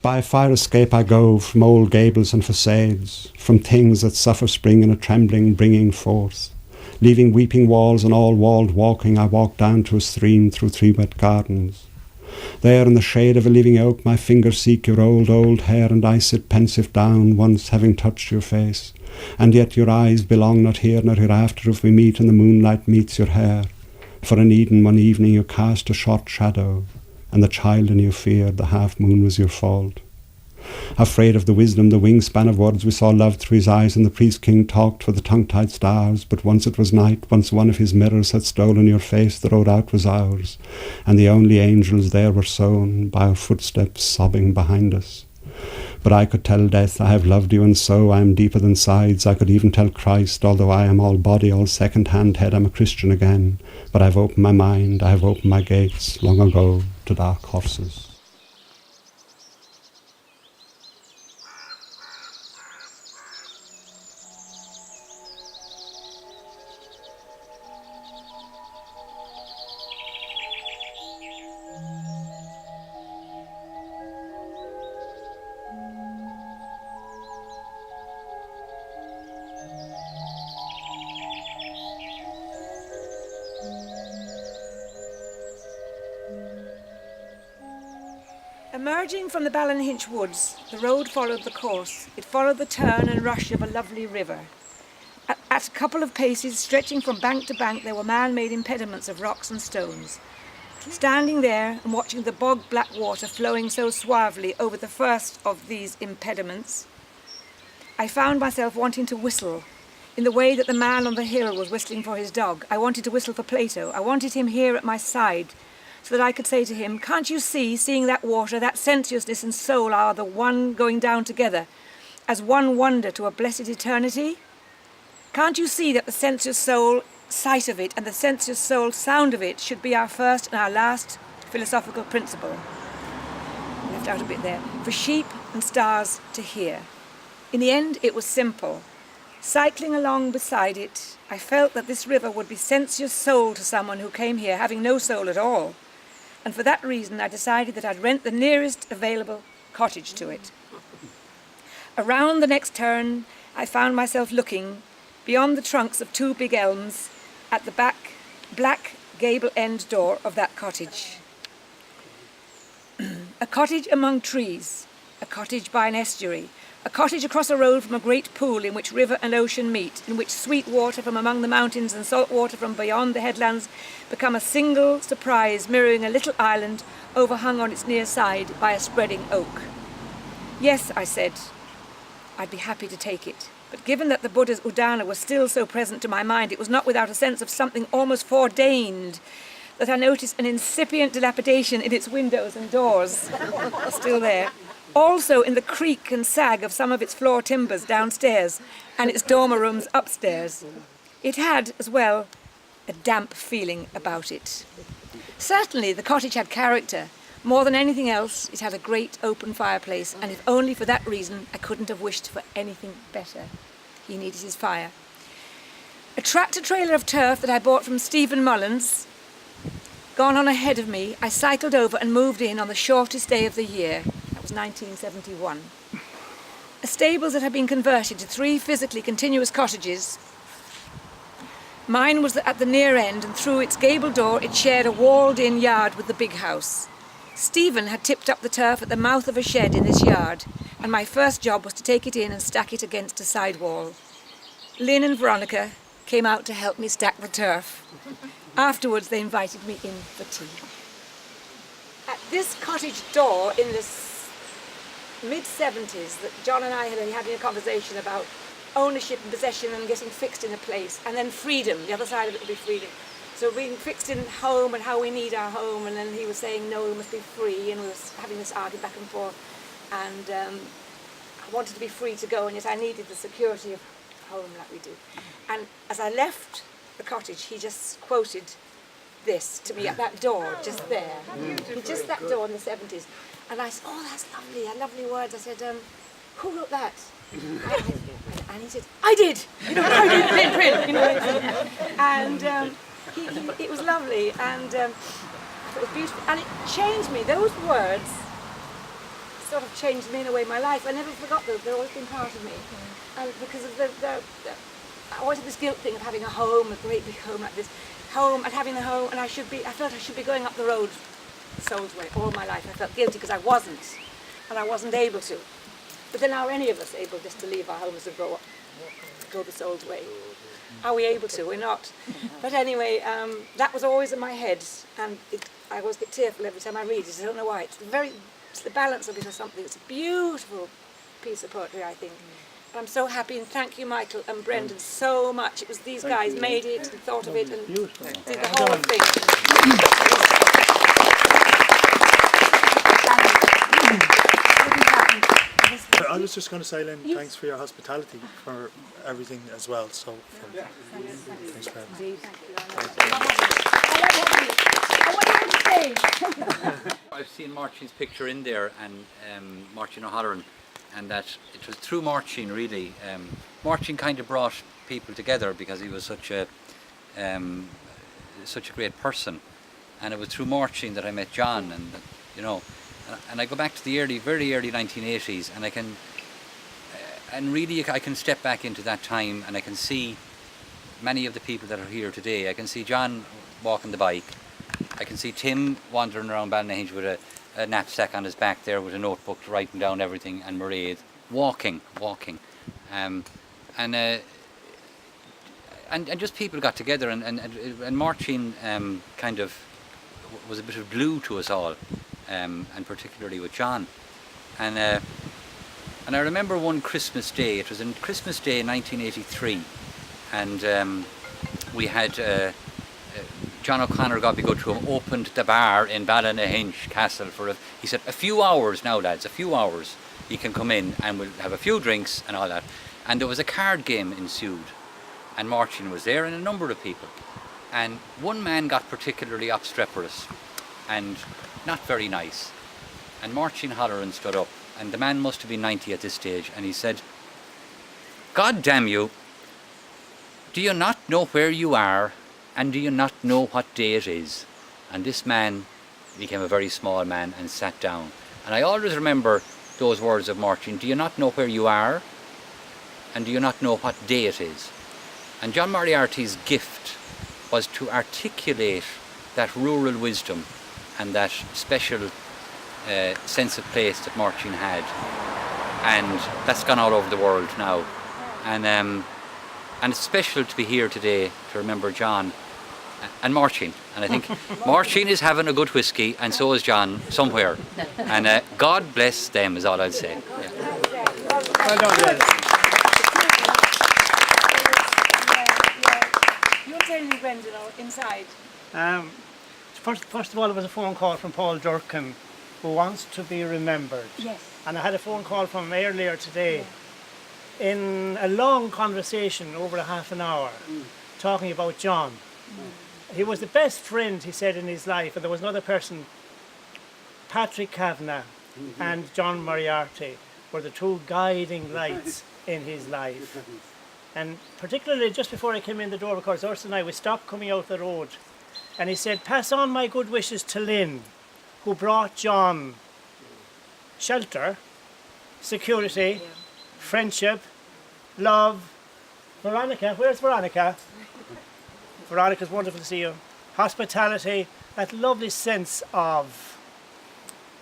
By fire escape I go from old gables and facades, from things that suffer spring in a trembling bringing forth. Leaving weeping walls and all walled walking, I walk down to a stream through 3 wet gardens. There in the shade of a living oak my fingers seek your old hair, and I sit pensive down, once having touched your face. And yet your eyes belong not here nor hereafter if we meet and the moonlight meets your hair. For in Eden one evening you cast a short shadow, and the child in you feared the half-moon was your fault. Afraid of the wisdom, the wingspan of words, we saw love through his eyes, and the priest-king talked for the tongue-tied stars. But once it was night, once one of his mirrors had stolen your face, the road out was ours, and the only angels there were sown by our footsteps sobbing behind us. But I could tell death, I have loved you, and so I am deeper than sides. I could even tell Christ, although I am all body, all second-hand head, I'm a Christian again. But I have opened my mind, I have opened my gates, long ago, to dark horses. Emerging from the Ballynahinch woods, the road followed the course. It followed the turn and rush of a lovely river. At a couple of paces, stretching from bank to bank, there were man-made impediments of rocks and stones. Standing there and watching the bog-black water flowing so suavely over the first of these impediments, I found myself wanting to whistle, in the way that the man on the hill was whistling for his dog. I wanted to whistle for Plato. I wanted him here at my side, so that I could say to him, can't you see, seeing that water, that sensuousness and soul are the one going down together, as one wonder to a blessed eternity? Can't you see that the sensuous soul sight of it and the sensuous soul sound of it should be our first and our last philosophical principle? I left out a bit there. For sheep and stars to hear. In the end, it was simple. Cycling along beside it, I felt that this river would be sensuous soul to someone who came here having no soul at all. And for that reason, I decided that I'd rent the nearest available cottage to it. Around the next turn, I found myself looking, beyond the trunks of 2 big elms, at the black gable-end door of that cottage. A cottage among trees, a cottage by an estuary, a cottage across a road from a great pool in which river and ocean meet, in which sweet water from among the mountains and salt water from beyond the headlands become a single surprise, mirroring a little island overhung on its near side by a spreading oak. Yes, I said, I'd be happy to take it. But given that the Buddha's Udana was still so present to my mind, it was not without a sense of something almost foreordained that I noticed an incipient dilapidation in its windows and doors, still there. Also in the creak and sag of some of its floor timbers downstairs and its dormer rooms upstairs. It had, as well, a damp feeling about it. Certainly the cottage had character. More than anything else, it had a great open fireplace, and if only for that reason, I couldn't have wished for anything better. He needed his fire. A tractor-trailer of turf that I bought from Stephen Mullins, gone on ahead of me, I cycled over and moved in on the shortest day of the year. 1971. A stables that had been converted to 3 physically continuous cottages. Mine was at the near end, and through its gable door it shared a walled-in yard with the big house. Stephen had tipped up the turf at the mouth of a shed in this yard, and my first job was to take it in and stack it against a side wall. Lynn and Veronica came out to help me stack the turf. Afterwards they invited me in for tea. At this cottage door in this mid-70s that John and I had been having a conversation about ownership and possession and getting fixed in a place, and then freedom. The other side of it would be freedom. So being fixed in home and how we need our home, and then he was saying no, we must be free, and we were having this argument back and forth, and I wanted to be free to go, and yet I needed the security of home like we do. And as I left the cottage, he just quoted this to me at that door, just there. Just that door in the 70s. And I said, oh, that's lovely, lovely words. I said, who wrote that? And he said, I did! You know, I did, print, you know. And it was lovely, and it was beautiful. And it changed me. Those words sort of changed me in a way, my life. I never forgot them. They've always been part of me. And because of I always had this guilt thing of having a home, a great big home like this. Home, and having a home, and I felt I should be going up the road Soul's Way all my life. I felt guilty because I wasn't. And I wasn't able to. But then are any of us able just to leave our homes and go the Soul's Way? Are we able to? We're not. But anyway, that was always in my head, and I always get tearful every time I read it. I don't know why. It's the balance of it or something. It's a beautiful piece of poetry, I think. I'm so happy, and thank you, Michael and Brendan, so much. It was these guys made it and thought of it and did the whole thing. I was just going to say, Lynn, thanks for your hospitality, for everything as well. So, thanks for having me. I've seen Martin's picture in there, and Martin O'Halloran, and that it was through Martin really. Martin kind of brought people together because he was such a great person, and it was through Martin that I met John, and you know. And I go back to the very early 1980s, and I can step back into that time, and I can see many of the people that are here today. I can see John walking the bike. I can see Tim wandering around Ballynahinch with a knapsack on his back there with a notebook writing down everything, and Mairead walking. And just people got together, and Martin kind of was a bit of glue to us all. And particularly with John, and I remember one Christmas day. It was on Christmas Day 1983, and we had John O'Connor got me go to him, opened the bar in Ballynahinch Castle for he said a few hours now, lads, a few hours. You can come in and we'll have a few drinks and all that. And there was a card game ensued, and Martin was there and a number of people, and one man got particularly obstreperous and not very nice. And Martin O'Halloran stood up, and the man must have been 90 at this stage, and he said, "God damn you, do you not know where you are, and do you not know what day it is?" And this man became a very small man and sat down. And I always remember those words of Martin: "Do you not know where you are, and do you not know what day it is?" And John Moriarty's gift was to articulate that rural wisdom and that special sense of place that Martin had, and that's gone all over the world now. And it's special to be here today to remember John and Martin. And I think Martin is having a good whiskey, and so is John somewhere. And God bless them is all I'd say. Yeah. Well done, yes. You're telling me, Brendan, inside. First of all, it was a phone call from Paul Durkin, who wants to be remembered. Yes. And I had a phone call from him earlier today, in a long conversation over a half an hour, talking about John. He was the best friend, he said, in his life, and there was another person, Patrick Kavanagh and John Moriarty, were the two guiding lights in his life. And particularly just before I came in the door, because Ursula and I, we stopped coming out the road, and he said, "Pass on my good wishes to Lynn, who brought John shelter, security, friendship, love." Veronica, where's Veronica? Veronica's wonderful to see you. Hospitality, that lovely sense of,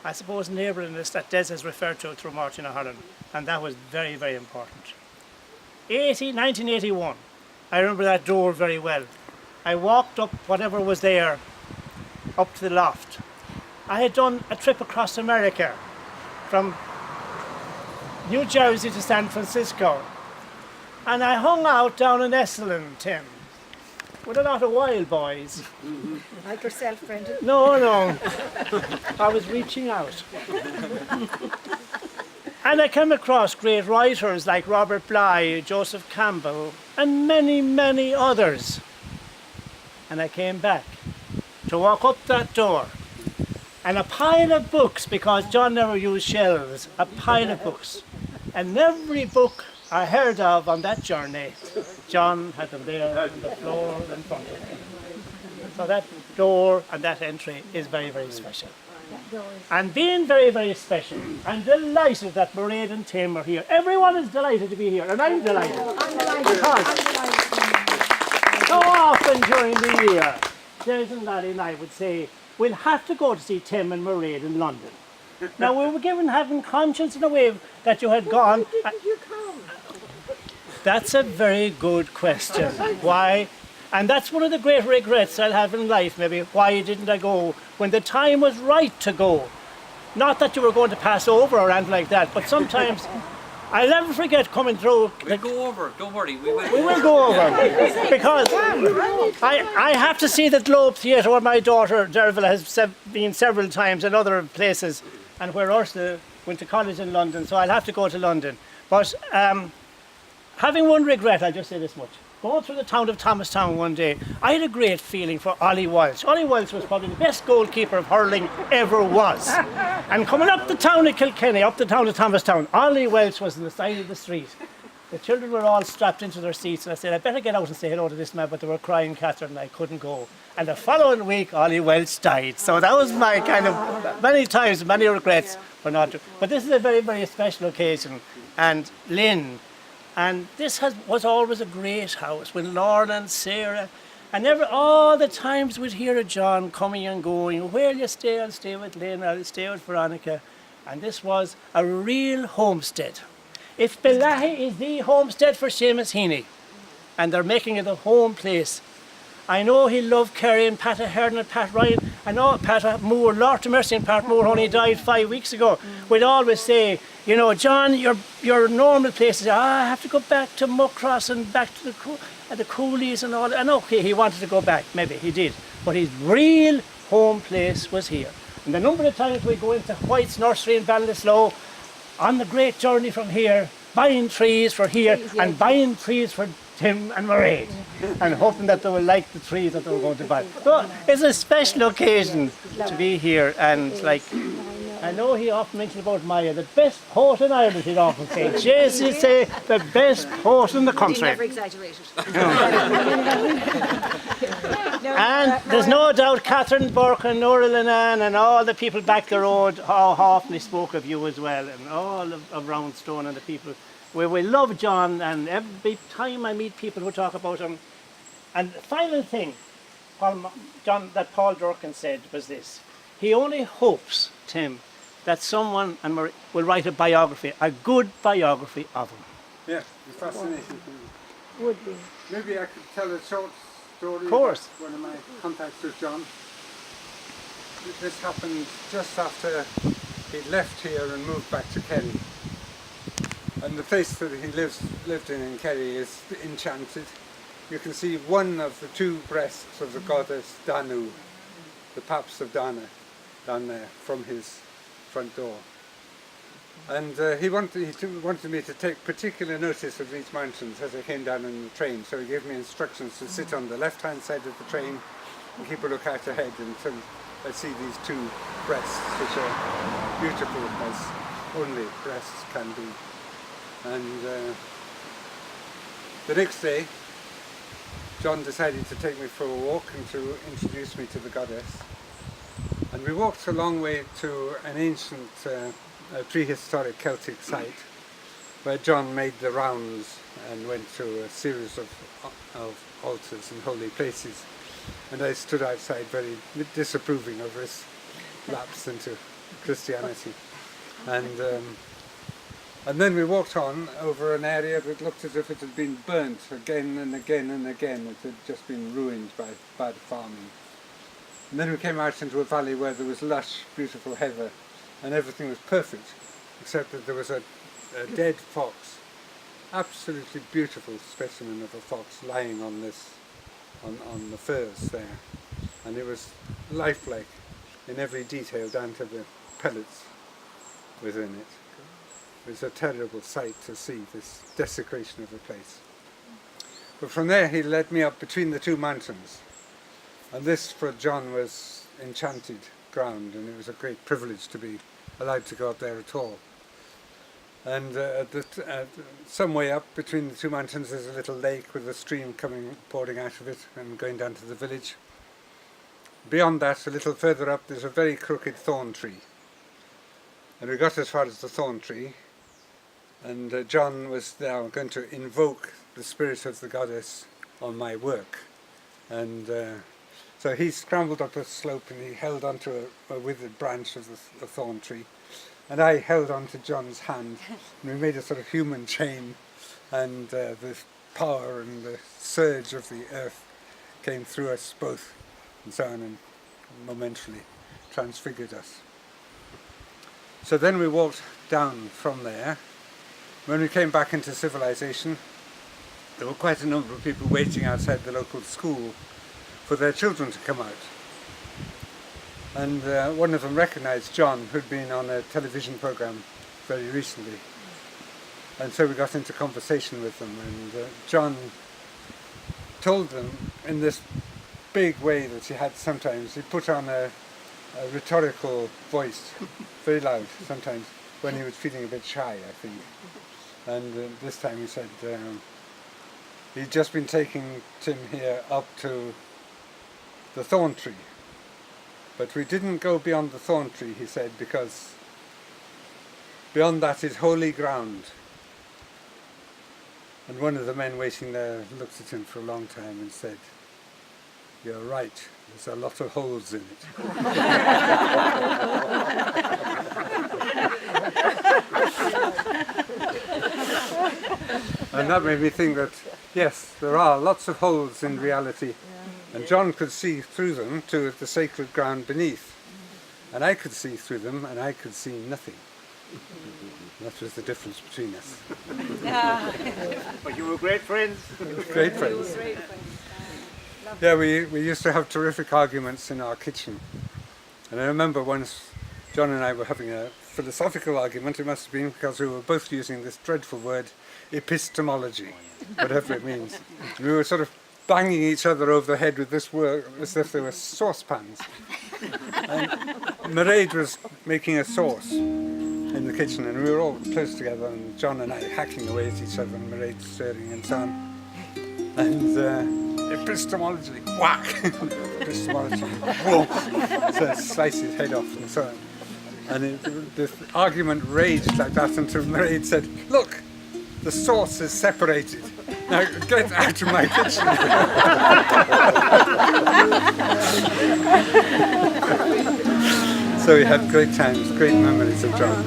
I suppose, neighbourliness that Des has referred to through Martin O'Halloran, and that was very, very important. 1981, I remember that door very well. I walked up whatever was there, up to the loft. I had done a trip across America from New Jersey to San Francisco, and I hung out down in Esalen, Tim, with a lot of wild boys. Like yourself, Brendan? No. I was reaching out. And I came across great writers like Robert Bly, Joseph Campbell, and many, many others. And I came back to walk up that door, and a pile of books, because John never used shelves, a pile of books. And every book I heard of on that journey, John had them there on the floor in front of him. So that door and that entry is very, very special. And being very, very special, I'm delighted that Mairead and Tim are here. Everyone is delighted to be here, and I'm delighted. Because so often during the year, Des and Larry and I would say, we'll have to go to see Tim and Mairead in London. Now, we were given having conscience in a way that you had gone. Why didn't you come? That's a very good question. Why? And that's one of the great regrets I'll have in life, maybe. Why didn't I go when the time was right to go? Not that you were going to pass over or anything like that, but sometimes I'll never forget coming through. We'll go over, don't worry. We will go over. Because I have to see the Globe Theatre where my daughter Derrada has been several times and other places, and where Ursula went to college in London, so I'll have to go to London. But having one regret, I'll just say this much. Going through the town of Thomastown one day, I had a great feeling for Ollie Walsh. Ollie Walsh was probably the best goalkeeper of hurling ever was. And coming up the town of Kilkenny, up the town of Thomastown, Ollie Walsh was on the side of the street. The children were all strapped into their seats, and I said, I better get out and say hello to this man, but they were crying, Catherine, and I couldn't go. And the following week, Ollie Walsh died. So that was my kind of, many times, many regrets for not to. But this is a very, very special occasion. And Lynn, and this was always a great house with Lorna and Sarah. And all the times we'd hear of John coming and going, where you stay, I'll stay with Lynn, I'll stay with Veronica. And this was a real homestead. If Ballynahinch is the homestead for Seamus Heaney, and they're making it a home place, I know he loved Kerry and Pat Ahern and Pat Ryan. I know Pat Moore, Lord to Mercy and Pat Moore only died 5 weeks ago. We'd always say, you know, John, your normal places, I have to go back to Muckross and back to the Coolies and all. And okay, he wanted to go back, maybe he did. But his real home place was here. And the number of times we go into White's Nursery in Ballinasloe, on the great journey from here, buying trees for here and buying trees for Tim and Mairead, and hoping that they will like the trees that they were going to buy. So it's a special occasion to be here, and like, I know he often mentioned about Maya, the best poet in Ireland, he'd often say. Yes, he'd say, the best poet in the country. He never exaggerated. And there's no doubt Catherine Burke and Nora Linan and all the people back the road how often he spoke of you as well, and all of Roundstone and the people. We love John, and every time I meet people who talk about him. And the final thing John, that Paul Durkin said was this: he only hopes, Tim, that someone will write a biography, a good biography of him. Yeah, it's fascinating. Would be. Maybe I could tell a short story. Of course. One of my contacts with John. This happened just after he'd left here and moved back to Kerry. And the place that he lived in Kerry is enchanted. You can see one of the two breasts of the goddess Danu, the paps of Dana, down there from his front door. And he wanted me to take particular notice of these mountains as I came down in the train, so he gave me instructions to sit on the left-hand side of the train and keep a look out ahead until I see these two breasts, which are beautiful as only breasts can be. And the next day, John decided to take me for a walk and to introduce me to the goddess. And we walked a long way to an ancient prehistoric Celtic site where John made the rounds and went to a series of altars and holy places. And I stood outside very disapproving of his lapse into Christianity. And then we walked on over an area that looked as if it had been burnt again and again and again. It had just been ruined by bad farming. And then we came out into a valley where there was lush, beautiful heather, and everything was perfect, except that there was a dead fox, absolutely beautiful specimen of a fox lying on the furs there. And it was lifelike in every detail down to the pellets within it. It was a terrible sight to see, this desecration of the place. But from there he led me up between the two mountains. And this for John was enchanted ground, and it was a great privilege to be allowed to go up there at all. And some way up between the two mountains there's a little lake with a stream pouring out of it and going down to the village. Beyond that, a little further up, there's a very crooked thorn tree. And we got as far as the thorn tree, and John was now going to invoke the spirit of the goddess on my work. And so he scrambled up a slope and he held onto a withered branch of the thorn tree. And I held onto John's hand, and we made a sort of human chain, and the power and the surge of the earth came through us both, and so on, and momentarily transfigured us. So then we walked down from there. When we came back into civilization, there were quite a number of people waiting outside the local school for their children to come out. And one of them recognised John, who'd been on a television programme very recently. And so we got into conversation with them, and John told them in this big way that he had sometimes. He put on a rhetorical voice, very loud sometimes, when he was feeling a bit shy, I think. And this time he said he'd just been taking Tim here up to the thorn tree. But we didn't go beyond the thorn tree, he said, because beyond that is holy ground. And one of the men waiting there looked at him for a long time and said, "You're right, there's a lot of holes in it." And that made me think that, yes, there are lots of holes in reality. And John could see through them to the sacred ground beneath. And I could see through them, and I could see nothing. That was the difference between us. But you were great friends. Great friends. Yeah, we used to have terrific arguments in our kitchen. And I remember once John and I were having a philosophical argument. It must have been because we were both using this dreadful word, epistemology, whatever it means. We were sort of banging each other over the head with this word as if they were saucepans. And Mairead was making a sauce in the kitchen, and we were all close together, and John and I hacking away at each other, and Mairead stirring and so on. And epistemology, whack! Epistemology, whoa! So slice his head off and so on. And the argument raged like that until Mairead said, "Look, the sauce is separated. Now get out of my kitchen." So we had great times, great memories of John.